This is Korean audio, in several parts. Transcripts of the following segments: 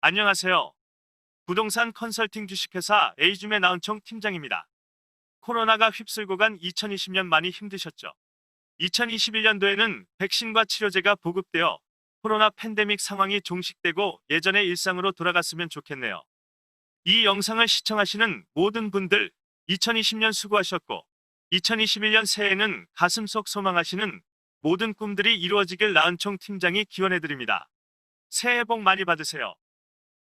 안녕하세요. 부동산 컨설팅 주식회사 에이줌의 나은총 팀장입니다. 코로나가 휩쓸고 간 2020년 많이 힘드셨죠? 2021년도에는 백신과 치료제가 보급되어 코로나 팬데믹 상황이 종식되고 예전의 일상으로 돌아갔으면 좋겠네요. 이 영상을 시청하시는 모든 분들 2020년 수고하셨고 2021년 새해에는 가슴속 소망하시는 모든 꿈들이 이루어지길 나은총 팀장이 기원해드립니다. 새해 복 많이 받으세요.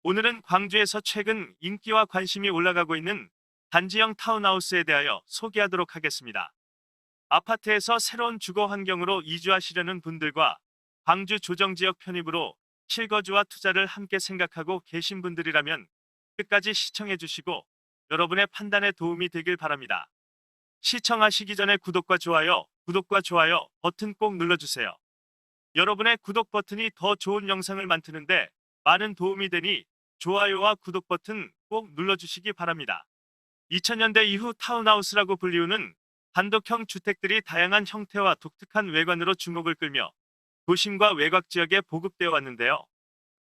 오늘은 광주에서 최근 인기와 관심이 올라가고 있는 단지형 타운하우스에 대하여 소개하도록 하겠습니다. 아파트에서 새로운 주거 환경으로 이주하시려는 분들과 광주 조정지역 편입으로 실거주와 투자를 함께 생각하고 계신 분들이라면 끝까지 시청해 주시고 여러분의 판단에 도움이 되길 바랍니다. 시청하시기 전에 구독과 좋아요 버튼 꼭 눌러주세요. 여러분의 구독 버튼이 더 좋은 영상을 만드는데 많은 도움이 되니 좋아요와 구독 버튼 꼭 눌러주시기 바랍니다. 2000년대 이후 타운하우스라고 불리우는 단독형 주택들이 다양한 형태와 독특한 외관으로 주목을 끌며 도심과 외곽 지역에 보급되어 왔는데요.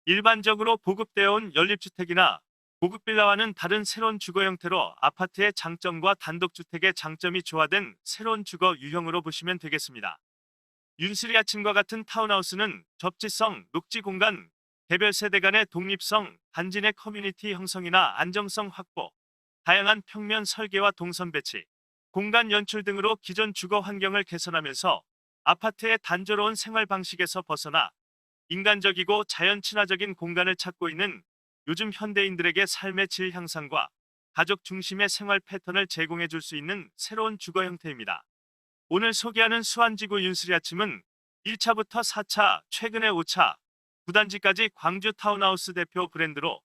일반적으로 보급되어 온 연립주택이나 고급 빌라와는 다른 새로운 주거 형태로 아파트의 장점과 단독주택의 장점이 조화된 새로운 주거 유형으로 보시면 되겠습니다. 윤수리 아침과 같은 타운하우스는 접지성, 녹지 공간, 개별 세대 간의 독립성, 단지 내 커뮤니티 형성이나 안정성 확보, 다양한 평면 설계와 동선 배치, 공간 연출 등으로 기존 주거 환경을 개선하면서 아파트의 단조로운 생활 방식에서 벗어나 인간적이고 자연 친화적인 공간을 찾고 있는 요즘 현대인들에게 삶의 질 향상과 가족 중심의 생활 패턴을 제공해 줄 수 있는 새로운 주거 형태입니다. 오늘 소개하는 수완지구 윤수리 아침은 1차부터 4차, 최근에 5차, 9단지까지 광주 타운하우스 대표 브랜드로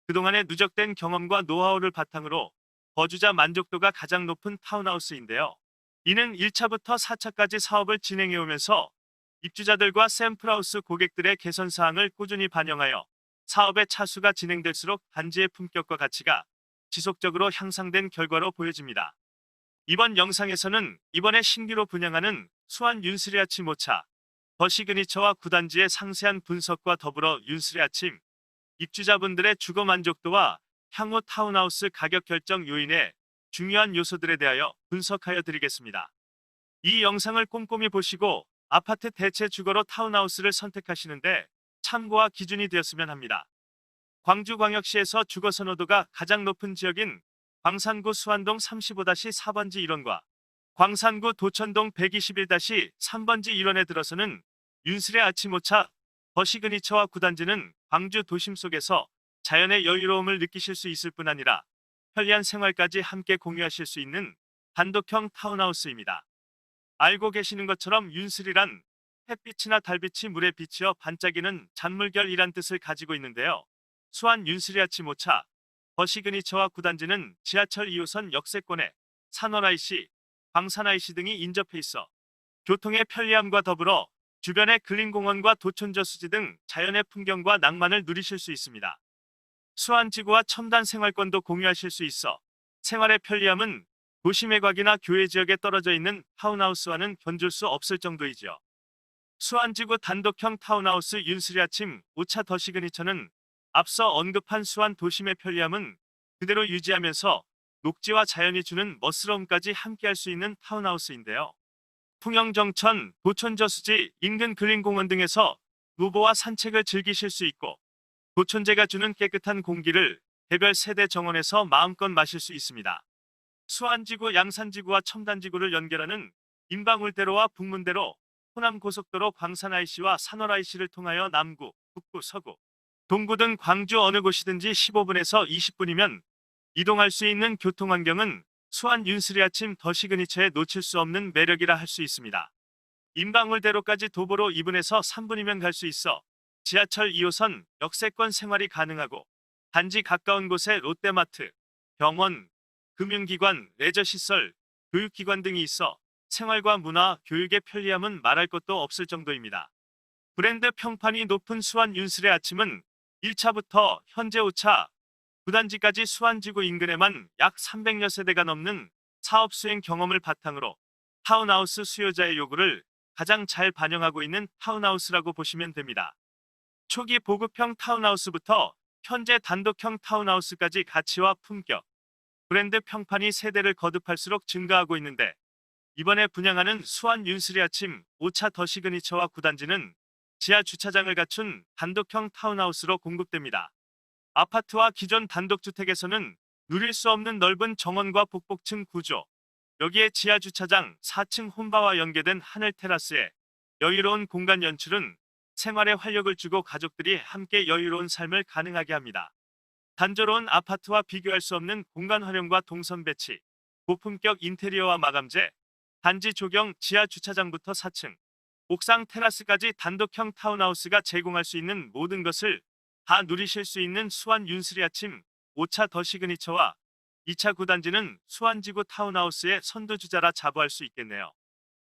그동안의 누적된 경험과 노하우를 바탕으로 거주자 만족도가 가장 높은 타운하우스인데요. 이는 1차부터 4차까지 사업을 진행해 오면서 입주자들과 샘플하우스 고객들의 개선 사항을 꾸준히 반영하여 사업의 차수가 진행될수록 단지의 품격과 가치가 지속적으로 향상된 결과로 보여집니다. 이번 영상에서는 이번에 신규로 분양하는 수완 윤수리 아침 5차, 더 시그니처와 9단지의 상세한 분석과 더불어 윤수리 아침 입주자분들의 주거 만족도와 향후 타운하우스 가격 결정 요인의 중요한 요소들에 대하여 분석하여 드리겠습니다. 이 영상을 꼼꼼히 보시고 아파트 대체 주거로 타운하우스를 선택하시는데 참고와 기준이 되었으면 합니다. 광주광역시에서 주거 선호도가 가장 높은 지역인 광산구 수안동 35-4번지 1원과 광산구 도천동 121-3번지 1원에 들어서는 윤슬의 아침 오차, 더 시그니처와 9단지는 광주 도심 속에서 자연의 여유로움을 느끼실 수 있을 뿐 아니라 편리한 생활까지 함께 공유하실 수 있는 단독형 타운하우스입니다. 알고 계시는 것처럼 윤슬이란 햇빛이나 달빛이 물에 비치어 반짝이는 잔물결이란 뜻을 가지고 있는데요. 수안 윤슬이 아침 오차, 더 시그니처와 9단지는 지하철 2호선 역세권에 산월-IC, 광산-IC 등이 인접해 있어 교통의 편리함과 더불어 주변의 근린공원과 도촌저수지 등 자연의 풍경과 낭만을 누리실 수 있습니다. 수안지구와 첨단 생활권도 공유하실 수 있어 생활의 편리함은 도시 외곽이나 교외 지역에 떨어져 있는 타운하우스와는 견줄 수 없을 정도이지요. 수안지구 단독형 타운하우스 윤수리 아침 5차 더 시그니처는 앞서 언급한 수안 도심의 편리함은 그대로 유지하면서 녹지와 자연이 주는 멋스러움까지 함께할 수 있는 타운하우스인데요. 풍영정천, 도촌저수지, 인근 근린공원 등에서 노보와 산책을 즐기실 수 있고 도촌제가 주는 깨끗한 공기를 개별 세대 정원에서 마음껏 마실 수 있습니다. 수안지구 양산지구와 첨단지구를 연결하는 인방울대로와 북문대로, 호남고속도로 광산-IC와 산월-IC를 통하여 남구, 북구, 서구, 동구 등 광주 어느 곳이든지 15분에서 20분이면 이동할 수 있는 교통환경은 수안 윤수리 아침 더 시그니처에 놓칠 수 없는 매력이라 할 수 있습니다. 인방울대로까지 도보로 2분에서 3분이면 갈 수 있어 지하철 2호선 역세권 생활이 가능하고 단지 가까운 곳에 롯데마트, 병원, 금융기관, 레저시설, 교육기관 등이 있어 생활과 문화, 교육의 편리함은 말할 것도 없을 정도입니다. 브랜드 평판이 높은 수안 윤슬의 아침은 1차부터 현재 5차, 9단지까지 수안지구 인근에만 약 300여 세대가 넘는 사업 수행 경험을 바탕으로 타운하우스 수요자의 요구를 가장 잘 반영하고 있는 타운하우스라고 보시면 됩니다. 초기 보급형 타운하우스부터 현재 단독형 타운하우스까지 가치와 품격, 브랜드 평판이 세대를 거듭할수록 증가하고 있는데 이번에 분양하는 수원 윤슬이 아침 5차 더 시그니처와 9단지는 지하 주차장을 갖춘 단독형 타운하우스로 공급됩니다. 아파트와 기존 단독주택에서는 누릴 수 없는 넓은 정원과 복복층 구조, 여기에 지하 주차장 4층 홈바와 연계된 하늘 테라스에 여유로운 공간 연출은 생활에 활력을 주고 가족들이 함께 여유로운 삶을 가능하게 합니다. 단조로운 아파트와 비교할 수 없는 공간 활용과 동선 배치, 고품격 인테리어와 마감재, 단지 조경 지하 주차장부터 4층, 옥상 테라스까지 단독형 타운하우스가 제공할 수 있는 모든 것을 다 누리실 수 있는 수원 윤슬이 아침 5차 더 시그니처와 2차 9단지는 수원지구 타운하우스의 선두주자라 자부할 수 있겠네요.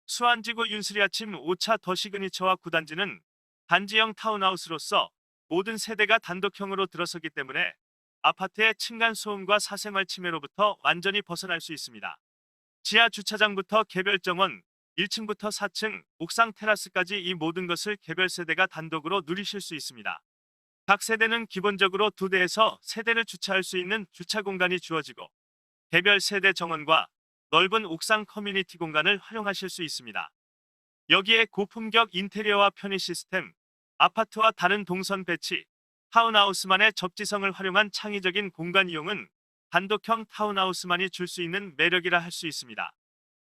수원지구 윤슬이 아침 5차 더 시그니처와 9단지는 단지형 타운하우스로서 모든 세대가 단독형으로 들어서기 때문에 아파트의 층간소음과 사생활 침해로부터 완전히 벗어날 수 있습니다. 지하 주차장부터 개별 정원, 1층부터 4층, 옥상 테라스까지 이 모든 것을 개별 세대가 단독으로 누리실 수 있습니다. 각 세대는 기본적으로 2대에서 3대를 주차할 수 있는 주차 공간이 주어지고 개별 세대 정원과 넓은 옥상 커뮤니티 공간을 활용하실 수 있습니다. 여기에 고품격 인테리어와 편의 시스템, 아파트와 다른 동선 배치, 타운하우스만의 접지성을 활용한 창의적인 공간 이용은 단독형 타운하우스만이 줄 수 있는 매력이라 할 수 있습니다.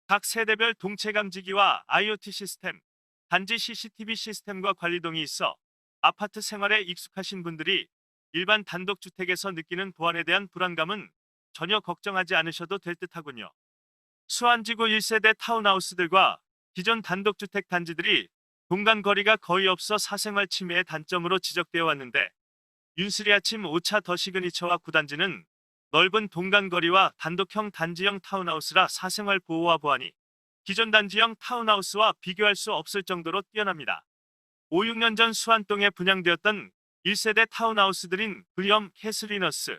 각 세대별 동체 감지기와 IoT 시스템, 단지 CCTV 시스템과 관리동이 있어 아파트 생활에 익숙하신 분들이 일반 단독주택에서 느끼는 보안에 대한 불안감은 전혀 걱정하지 않으셔도 될 듯하군요. 수원지구 1세대 타운하우스들과 기존 단독주택 단지들이 공간 거리가 거의 없어 사생활 침해의 단점으로 지적되어 왔는데 윤슬이 아침 5차 더 시그니처와 9단지는 넓은 동간 거리와 단독형 단지형 타운하우스라 사생활 보호와 보안이 기존 단지형 타운하우스와 비교할 수 없을 정도로 뛰어납니다. 5, 6년 전 수안동에 분양되었던 1세대 타운하우스들인 브리엄 캐슬리너스,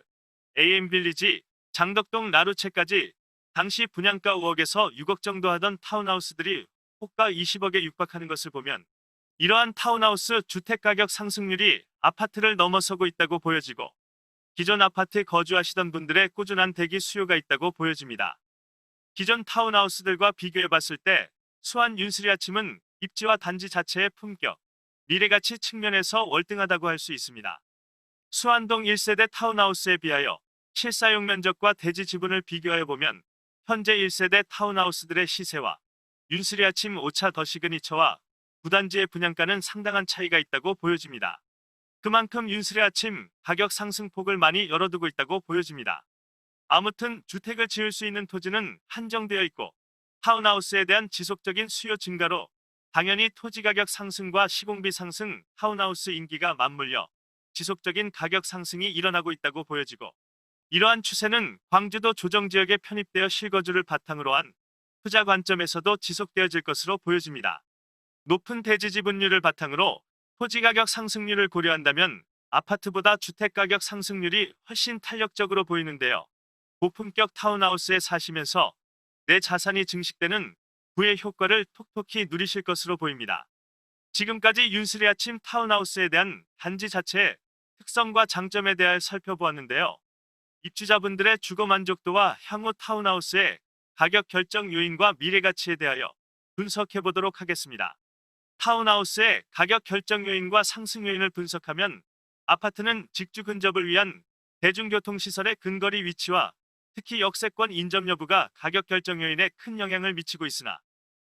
AM빌리지, 장덕동 나루체까지 당시 분양가 5억에서 6억 정도 하던 타운하우스들이 호가 20억에 육박하는 것을 보면 이러한 타운하우스 주택가격 상승률이 아파트를 넘어서고 있다고 보여지고 기존 아파트에 거주하시던 분들의 꾸준한 대기 수요가 있다고 보여집니다. 기존 타운하우스들과 비교해봤을 때 수원 윤슬이 아침은 입지와 단지 자체의 품격, 미래가치 측면에서 월등하다고 할 수 있습니다. 수안동 1세대 타운하우스에 비하여 실사용 면적과 대지 지분을 비교해보면 현재 1세대 타운하우스들의 시세와 윤슬이 아침 5차 더 시그니처와 9단지의 분양가는 상당한 차이가 있다고 보여집니다. 그만큼 윤슬이 아침 가격 상승폭을 많이 열어두고 있다고 보여집니다. 아무튼 주택을 지을 수 있는 토지는 한정되어 있고 타운하우스에 대한 지속적인 수요 증가로 당연히 토지 가격 상승과 시공비 상승, 타운하우스 인기가 맞물려 지속적인 가격 상승이 일어나고 있다고 보여지고 이러한 추세는 광주도 조정지역에 편입되어 실거주를 바탕으로 한 투자 관점에서도 지속되어질 것으로 보여집니다. 높은 대지 지분율을 바탕으로 토지 가격 상승률을 고려한다면 아파트보다 주택 가격 상승률이 훨씬 탄력적으로 보이는데요. 고품격 타운하우스에 사시면서 내 자산이 증식되는 부의 효과를 톡톡히 누리실 것으로 보입니다. 지금까지 윤슬이 아침 타운하우스에 대한 단지 자체의 특성과 장점에 대해 살펴보았는데요. 입주자분들의 주거 만족도와 향후 타운하우스의 가격 결정 요인과 미래 가치에 대하여 분석해 보도록 하겠습니다. 타운하우스의 가격 결정 요인과 상승 요인을 분석하면 아파트는 직주 근접을 위한 대중교통시설의 근거리 위치와 특히 역세권 인접 여부가 가격 결정 요인에 큰 영향을 미치고 있으나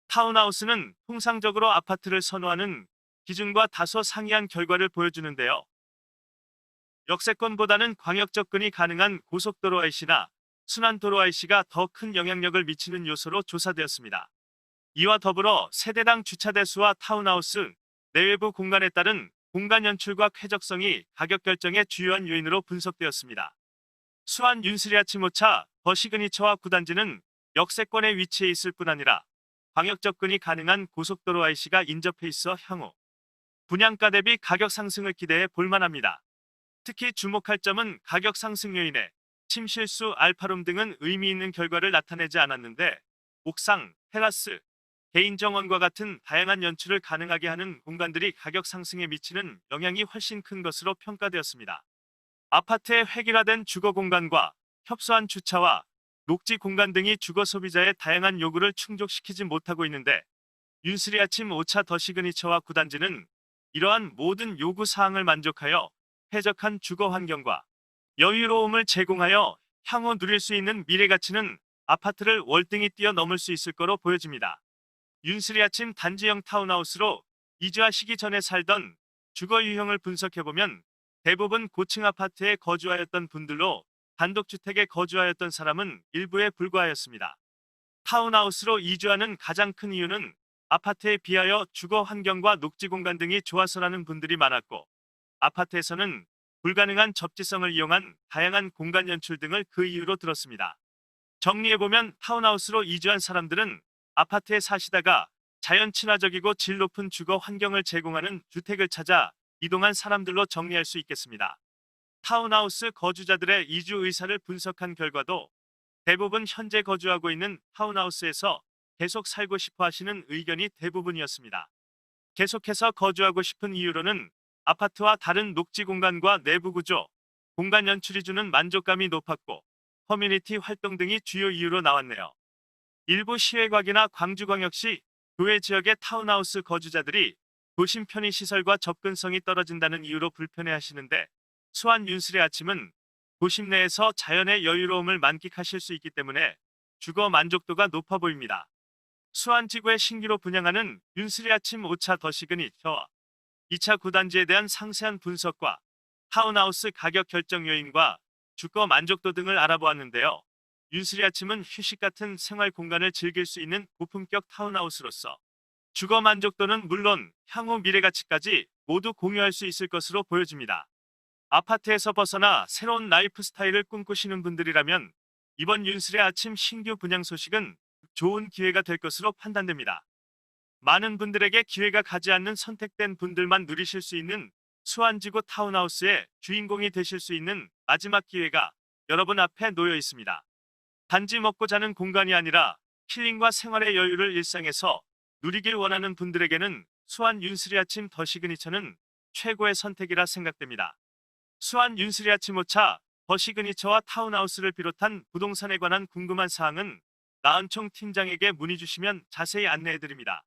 타운하우스는 통상적으로 아파트를 선호하는 기준과 다소 상이한 결과를 보여주는데요. 역세권보다는 광역 접근이 가능한 고속도로 IC나 순환도로 IC가 더 큰 영향력을 미치는 요소로 조사되었습니다. 이와 더불어 세대당 주차 대수와 타운하우스 내외부 공간에 따른 공간 연출과 쾌적성이 가격 결정의 주요한 요인으로 분석되었습니다. 수원 윤슬이 아침 5차 더 시그니처와 9단지는 역세권에 위치해 있을 뿐 아니라 광역 접근이 가능한 고속도로 IC가 인접해 있어 향후 분양가 대비 가격 상승을 기대해 볼만합니다. 특히 주목할 점은 가격 상승 요인에 침실수, 알파룸 등은 의미 있는 결과를 나타내지 않았는데 옥상, 테라스, 개인 정원과 같은 다양한 연출을 가능하게 하는 공간들이 가격 상승에 미치는 영향이 훨씬 큰 것으로 평가되었습니다. 아파트의 획일화된 주거 공간과 협소한 주차와 녹지 공간 등이 주거 소비자의 다양한 요구를 충족시키지 못하고 있는데 윤슬이 아침 오차 더 시그니처와 구단지는 이러한 모든 요구 사항을 만족하여 쾌적한 주거 환경과 여유로움을 제공하여 향후 누릴 수 있는 미래 가치는 아파트를 월등히 뛰어넘을 수 있을 거로 보여집니다. 윤슬이 아침 단지형 타운하우스로 이주하시기 전에 살던 주거 유형을 분석해보면 대부분 고층 아파트에 거주하였던 분들로 단독주택에 거주하였던 사람은 일부에 불과하였습니다. 타운하우스로 이주하는 가장 큰 이유는 아파트에 비하여 주거 환경과 녹지 공간 등이 좋아서라는 분들이 많았고, 아파트에서는 불가능한 접지성을 이용한 다양한 공간 연출 등을 그 이유로 들었습니다. 정리해보면 타운하우스로 이주한 사람들은 아파트에 사시다가 자연 친화적이고 질 높은 주거 환경을 제공하는 주택을 찾아 이동한 사람들로 정리할 수 있겠습니다. 타운하우스 거주자들의 이주 의사를 분석한 결과도 대부분 현재 거주하고 있는 타운하우스에서 계속 살고 싶어 하시는 의견이 대부분이었습니다. 계속해서 거주하고 싶은 이유로는 아파트와 다른 녹지 공간과 내부 구조, 공간 연출이 주는 만족감이 높았고 커뮤니티 활동 등이 주요 이유로 나왔네요. 일부 시외곽이나 광주광역시, 교외 지역의 타운하우스 거주자들이 도심 편의시설과 접근성이 떨어진다는 이유로 불편해하시는데 수완 윤슬의 아침은 도심 내에서 자연의 여유로움을 만끽하실 수 있기 때문에 주거 만족도가 높아 보입니다. 수완지구에 신규로 분양하는 윤슬의 아침 5차 더 시그니처와 2차 구단지에 대한 상세한 분석과 타운하우스 가격 결정 요인과 주거 만족도 등을 알아보았는데요. 윤슬의 아침은 휴식 같은 생활 공간을 즐길 수 있는 고품격 타운하우스로서 주거 만족도는 물론 향후 미래 가치까지 모두 공유할 수 있을 것으로 보여집니다. 아파트에서 벗어나 새로운 라이프 스타일을 꿈꾸시는 분들이라면 이번 윤슬의 아침 신규 분양 소식은 좋은 기회가 될 것으로 판단됩니다. 많은 분들에게 기회가 가지 않는 선택된 분들만 누리실 수 있는 수완지구 타운하우스의 주인공이 되실 수 있는 마지막 기회가 여러분 앞에 놓여 있습니다. 단지 먹고 자는 공간이 아니라 힐링과 생활의 여유를 일상에서 누리길 원하는 분들에게는 수완 윤슬이 아침 더 시그니처는 최고의 선택이라 생각됩니다. 수완 윤슬이 아침 오차 더 시그니처와 타운하우스를 비롯한 부동산에 관한 궁금한 사항은 나은총 팀장에게 문의 주시면 자세히 안내해드립니다.